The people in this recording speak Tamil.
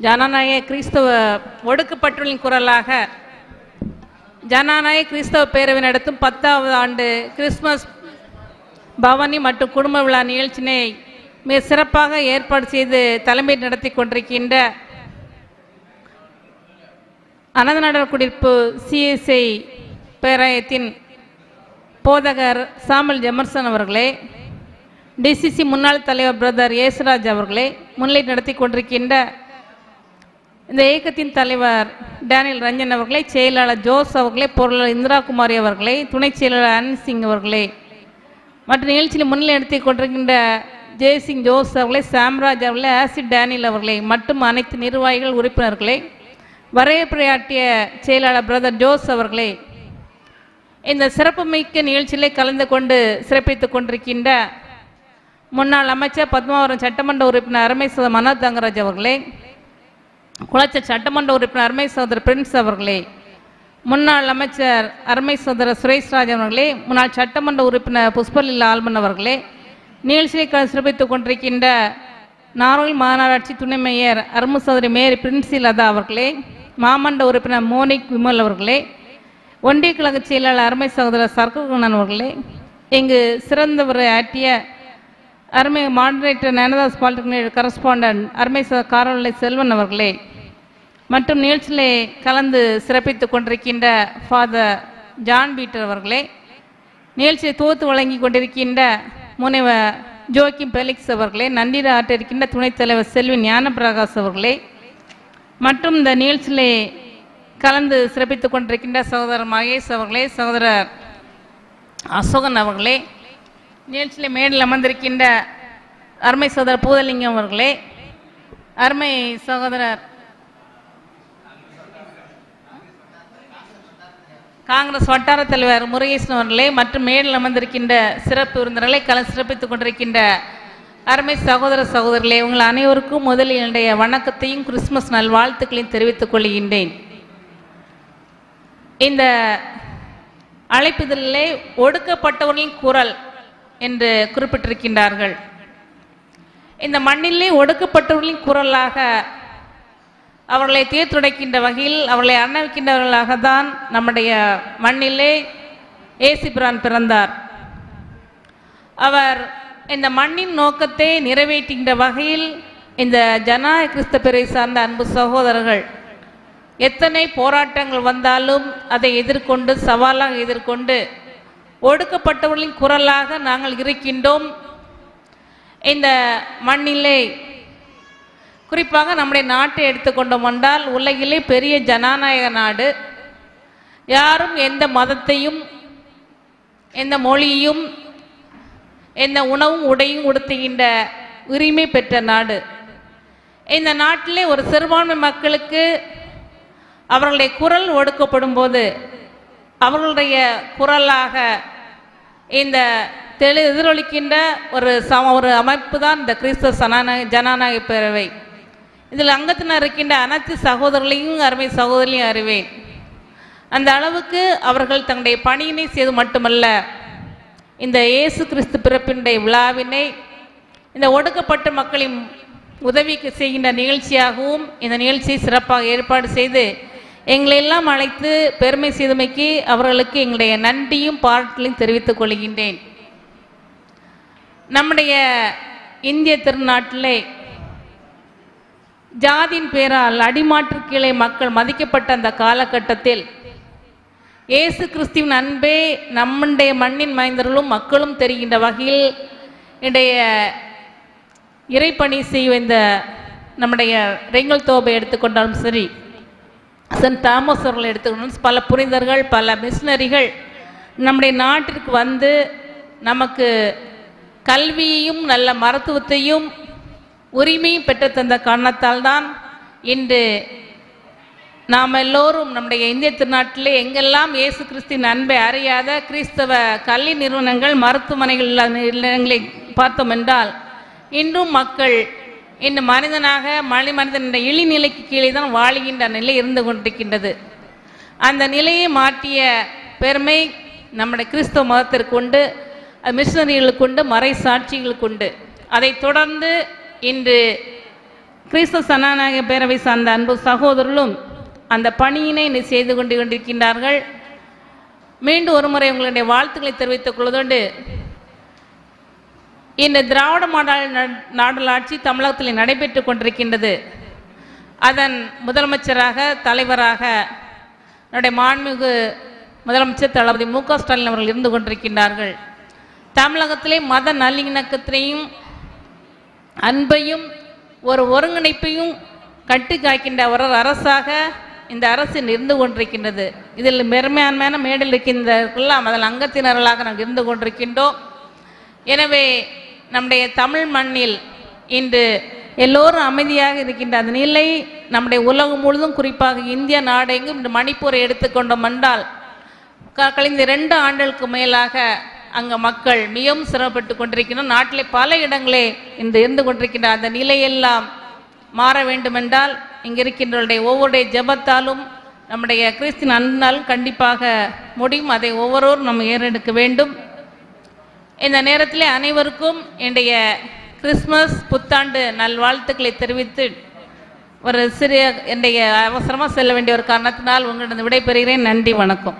ஜனநாயக கிறிஸ்தவ ஒடுக்கப்பட்டவர்களின் குரலாக ஜனநாயக கிறிஸ்தவ பேரவை நடத்தும் 10வது ஆண்டு கிறிஸ்துமஸ் பவனி மற்றும் குடும்ப விழா நிகழ்ச்சியினை மிக சிறப்பாக ஏற்பாடு செய்து தலைமை நடத்தி கொண்டிருக்கின்ற அனந்தநாடர் குடியிருப்பு சிஎஸ்ஐ பேராயத்தின் போதகர் சாமுவேல் ஜெமர்சன் அவர்களே, டிசிசி முன்னாள் தலைவர் பிரதர் ஏசுராஜ் அவர்களே, முன்னிலை நடத்தி கொண்டிருக்கின்ற இந்த இயக்கத்தின் தலைவர் டேனியல் ரஞ்சன் அவர்களே, செயலாளர் ஜோஸ் அவர்களே, பொருளாளர் இந்திரா குமாரி அவர்களே, துணை செயலாளர் அனந்த் சிங் அவர்களே மற்றும் நிகழ்ச்சியில் முன்னிலை நடத்தி கொண்டிருக்கின்ற ஜெய்சிங் ஜோஸ் அவர்களே, சாம்ராஜ் அவர்களே, ஆசிட் டேனியல் அவர்களே மற்றும் அனைத்து நிர்வாகிகள் உறுப்பினர்களே, வரவேற்புரையாற்றிய செயலாளர் பிரதர் ஜோஸ் அவர்களே, இந்த சிறப்புமிக்க நிகழ்ச்சியிலே கலந்து கொண்டு சிறப்பித்துக் கொண்டிருக்கின்ற முன்னாள் அமைச்சர் பத்மாவரம் சட்டமன்ற உறுப்பினர் அருமை சகோதரர் மனோஜ் தங்கராஜ் அவர்களே, குளச்சல் சட்டமன்ற உறுப்பினர் அருமை சகோதரர் பிரின்ஸ் அவர்களே, முன்னாள் அமைச்சர் அருமை சகோதரர் சுரேஷ்ராஜ் அவர்களே, முன்னாள் சட்டமன்ற உறுப்பினர் புஷ்பலீலா ஆல்மன் அவர்களே, நிகழ்ச்சியை சிறப்பித்துக் கொண்டிருக்கின்ற நார்மல் மாநகராட்சி துணை மேயர் அருமை சகோதரி மேயர் பிரின்சி லதா அவர்களே, மாமன்ற உறுப்பினர் மோனிக் விமல் அவர்களே, ஒன்றிய கழக செயலாளர் அருமை சகோதரர் சர்க்குணன் அவர்களே, இங்கு சிறந்தவரை ஆற்றிய அருமை மாடரேட்டர் ஞானதாஸ் பாலிடெக்னிக் கரஸ்பாண்டன்ட் அருமை காரவலை செல்வன் அவர்களே மற்றும் நிகழ்ச்சியிலே கலந்து சிறப்பித்துக் கொண்டிருக்கின்ற ஃபாதர் ஜான் பீட்டர் அவர்களே, நிகழ்ச்சியை தொகுத்து வழங்கி கொண்டிருக்கின்ற முனைவர் ஜோக்கிம் பெலிக்ஸ் அவர்களே, நன்றி ஆற்றிருக்கின்ற துணைத் தலைவர் செல்வி ஞானபிரகாஷ் அவர்களே மற்றும் இந்த நிகழ்ச்சியிலே கலந்து சிறப்பித்துக் கொண்டிருக்கின்ற சகோதரர் மகேஷ் அவர்களே, சகோதரர் அசோகன் அவர்களே, நிகழ்ச்சியில் மேடையில் அமர்ந்திருக்கின்ற அருமை சகோதரர் பூதலிங்கம் அவர்களே, அருமை சகோதரர் காங்கிரஸ் வட்டார தலைவர் முருகேசன் அவர்களே மற்றும் மேடையில் அமர்ந்திருக்கின்ற சிறப்பு விருந்தினர்களை கலந்து சிறப்பித்துக் கொண்டிருக்கின்ற அருமை சகோதர சகோதரர்களே, உங்கள் அனைவருக்கும் முதலில் என்னுடைய வணக்கத்தையும் கிறிஸ்துமஸ் நாள் வாழ்த்துக்களையும் தெரிவித்துக் கொள்கின்றேன். இந்த அழைப்புதலிலே ஒடுக்கப்பட்டவர்களின் குரல் என்று குறிப்பிட்டிருக்கின்றார்கள். இந்த மண்ணிலே ஒடுக்கப்பட்டவர்களின் குரலாக அவர்களை தேர்த்துடைக்கின்ற வகையில் அவர்களை அன்னவிக்கின்றவர்களாக தான் நம்முடைய மண்ணிலே இயேசு பிரான் பிறந்தார். அவர் இந்த மண்ணின் நோக்கத்தை நிறைவேற்றுகின்ற வகையில் இந்த ஜனநாயக கிறிஸ்தவ பேரை சார்ந்த அன்பு சகோதரர்கள் எத்தனை போராட்டங்கள் வந்தாலும் அதை எதிர்கொண்டு சவாலாக எதிர்கொண்டு ஒடுக்கப்பட்டவர்களின் குரலாக நாங்கள் இருக்கின்றோம். இந்த மண்ணிலே குறிப்பாக நம்முடைய நாட்டை எடுத்துக்கொண்டோம் என்றால் உலகிலே பெரிய ஜனநாயக நாடு. யாரும் எந்த மதத்தையும் எந்த மொழியையும் எந்த உணவும் உடையும் உடுத்துகின்ற உரிமை பெற்ற நாடு. இந்த நாட்டிலே ஒரு சிறுபான்மை மக்களுக்கு அவர்களுடைய குரல் ஒடுக்கப்படும் போது அவர்களுடைய குரலாக இந்த எதிரொலிக்கின்ற ஒரு அமைப்பு தான் இந்த கிறிஸ்தவ ஜனநாயக பேரவை. இதில் அங்கத்தினர் இருக்கின்ற அனைத்து சகோதரர்களையும் அருமை சகோதரியும் அறிவேன். அந்த அளவுக்கு அவர்கள் தங்களுடைய பணியினை செய்து மட்டுமல்ல, இந்த இயேசு கிறிஸ்து பிறப்பினுடைய விழாவினை இந்த ஒடுக்கப்பட்ட மக்களின் உதவிக்கு செய்கின்ற நிகழ்ச்சியாகவும் இந்த நிகழ்ச்சியை சிறப்பாக ஏற்பாடு செய்து எங்களெல்லாம் அழைத்து பெருமை செய்தமைக்கு அவர்களுக்கு எங்களுடைய நன்றியும் பாராட்டுகளையும் தெரிவித்துக் கொள்கின்றேன். நம்முடைய இந்திய திருநாட்டிலே ஜாதியின் பேரால் அடிமாற்று கீழே மக்கள் மதிக்கப்பட்ட அந்த காலகட்டத்தில் இயேசு கிறிஸ்துவின் அன்பே நம்முடைய மண்ணின் மைந்தர்களும் மக்களும் தெரிகின்ற வகையில் இன்றைய இறைப்பணி செய்ய இந்த நம்முடைய ரெங்கல் தோபை எடுத்துக்கொண்டாலும் சரி, சென்ட் தாமஸ் அவர்களை எடுத்துக்கொண்டாலும் பல புனிதர்கள் பல மிஷினரிகள் நம்முடைய நாட்டிற்கு வந்து நமக்கு கல்வியையும் நல்ல மருத்துவத்தையும் உரிமையும் பெற்று தந்த காரணத்தால் தான் இன்று நாம் எல்லோரும் நம்முடைய இந்திய திருநாட்டிலே எங்கெல்லாம் இயேசு கிறிஸ்துவின் அன்பை அறியாத கிறிஸ்தவ கல்வி நிறுவனங்கள் மருத்துவமனைகள் இல்லங்களை பார்த்தோம் என்றால் இன்றும் மக்கள் இந்த மனிதனாக மனிதன் இழிநிலைக்கு கீழே தான் வாழுகின்ற நிலை இருந்து கொண்டிருக்கின்றது. அந்த நிலையை மாற்றிய பெருமை நம்முடைய கிறிஸ்தவ மதத்திற்கு உண்டு, மிஷனரிகளுக்கு உண்டு, மறை சாட்சிகளுக்கு உண்டு. அதை தொடர்ந்து இன்று கிறிஸ்துவ சனநாயக பேரவை சார்ந்த அன்பு சகோதரர்களும் அந்த பணியினை செய்து கொண்டிருக்கின்றார்கள். மீண்டும் ஒரு முறை உங்களுடைய வாழ்த்துக்களை தெரிவித்துக் கொள்வதோடு, இந்த திராவிட மாடல் ஆட்சி தமிழகத்தில் நடைபெற்று கொண்டிருக்கின்றது. அதன் முதலமைச்சராக தலைவராக என்னுடைய மாண்புமிகு முதலமைச்சர் தளபதி மு.க. ஸ்டாலின் அவர்கள் இருந்து கொண்டிருக்கின்றார்கள். தமிழகத்திலே மத நல்லிணக்கத்தையும் அன்பையும் ஒரு ஒருங்கிணைப்பையும் கட்டி காக்கின்ற ஒரு அரசாக இந்த அரசு இருந்து கொண்டிருக்கின்றது. இதில் பெருமையான மேடையில் இருக்கின்றவர்களெல்லாம் அதில் அங்கத்தினர்களாக நாங்கள் இருந்து கொண்டிருக்கின்றோம். எனவே நம்முடைய தமிழ் மண்ணில் இன்று எல்லோரும் அமைதியாக இருக்கின்ற அந்த நிலை நம்முடைய உலகம் முழுதும், குறிப்பாக இந்திய நாடெங்கும் இந்த மணிப்பூரை எடுத்துக்கொண்டோம் என்றால் கழிந்த 2 ஆண்டுகளுக்கு மேலாக அங்கே மக்கள் மிகவும் சிரமப்பட்டு கொண்டிருக்கின்றனர். நாட்டிலே பல இடங்களே இன்று இருந்து கொண்டிருக்கின்ற அந்த நிலையெல்லாம் மாற வேண்டுமென்றால் இங்கே இருக்கின்றவருடைய ஒவ்வொருடைய ஜெபத்தாலும் நம்முடைய கிறிஸ்தின் அன்பினாலும் கண்டிப்பாக முடியும். அதை ஒவ்வொருவரும் நம்ம ஏறெடுக்க வேண்டும். இந்த நேரத்தில் அனைவருக்கும் என்னுடைய கிறிஸ்மஸ் புத்தாண்டு நல்வாழ்த்துக்களை தெரிவித்து ஒரு சிறிய என்னுடைய அவசரமாக செல்ல வேண்டிய ஒரு காரணத்தினால் உங்களிடம் விடைபெறுகிறேன். நன்றி, வணக்கம்.